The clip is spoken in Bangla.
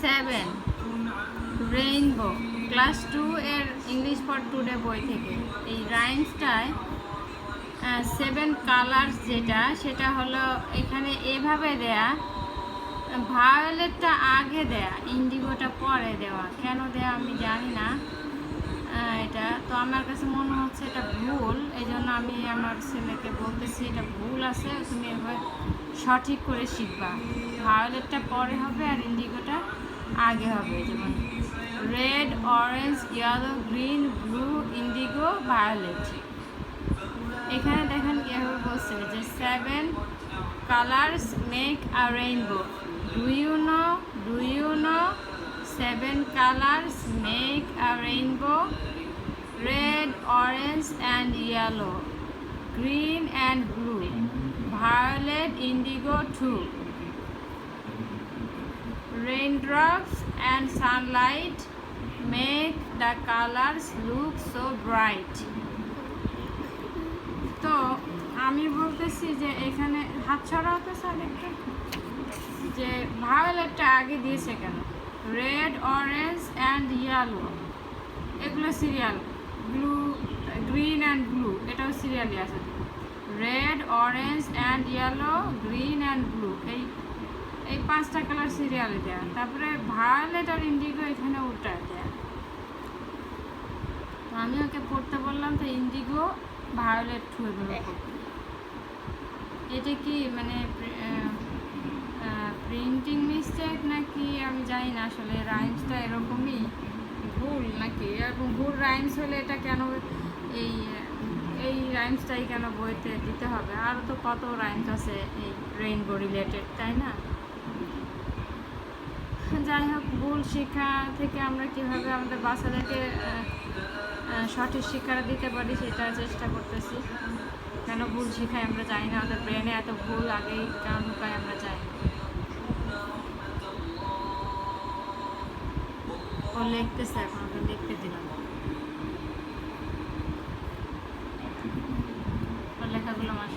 7 রেইনবো ক্লাস 2 এর ইংলিশ ফর টুডে বই থেকে। এই রাইমসটায় 7 কালার্স যেটা সেটা হলো এখানে এভাবে দেয়া, ভায়োলেটটা আগে দেয়া, ইন্ডিগোটা পরে দেওয়া। কেন দেয়া আমি জানি না। এটা তো আমার কাছে মনে হচ্ছে এটা ভুল, এই জন্য আমি আমার ছেলেকে বলতেছি এটা ভুল আছে, তুমি এবার সঠিক করে শিখবা। ভায়োলেটটা পরে হবে আর ইন্ডিগোটা আগে হবে। যেমন red, orange, yellow, green, blue, indigo, violet. এখানে দেখেন কীভাবে বলছে যে 7 colours make a rainbow. Do you know 7 colors make a rainbow? Red, orange and yellow, green and blue, violet, indigo too. Raindrops and sunlight make the colors look so bright. তো আমি বলতেছি যে এখানে হাত ছড়া হতে স্যার একটা, যে ভায়োলেটটা আগে দিয়েছে কেন? রেড, অরেঞ্জ অ্যান্ড ইয়েলো এগুলো serial, blue, green and blue এটাও সিরিয়ালই আছে। Red, orange and yellow, green and blue এই 5টা কালার সিরিয়ালে দেওয়া। তারপরে ভায়োলেট আর ইন্ডিগো এখানে উল্টা দেওয়া। তো আমি ওকে পড়তে বললাম, তো ইন্ডিগো, ভায়োলেট এগুলো। এটা কি মানে প্রিন্টিং মিস্টেক নাকি আমি জানি না আসলে। রাইমসটা এরকমই ভুল নাকি এরকম ভুল রাইমস হলে এটা কেন এই রাইমসটাই কেন বইতে দিতে হবে? আরও তো কত রাইমস আছে এই রেইনবো রিলেটেড, তাই না? যাই হোক, ভুল শিক্ষা থেকে আমরা কীভাবে আমাদের বাচ্চাদেরকে সঠিক শিক্ষাটা দিতে পারি সেটা চেষ্টা করতেছি। কেন ভুল শিখাই আমরা জানি না, আমাদের ব্রেনে এত ভুল আগেই কেন ঢুকায় আমরা জানি। ও লিখতেছে, এখন ওকে লিখতে দিলাম, ওর লেখাগুলো আমার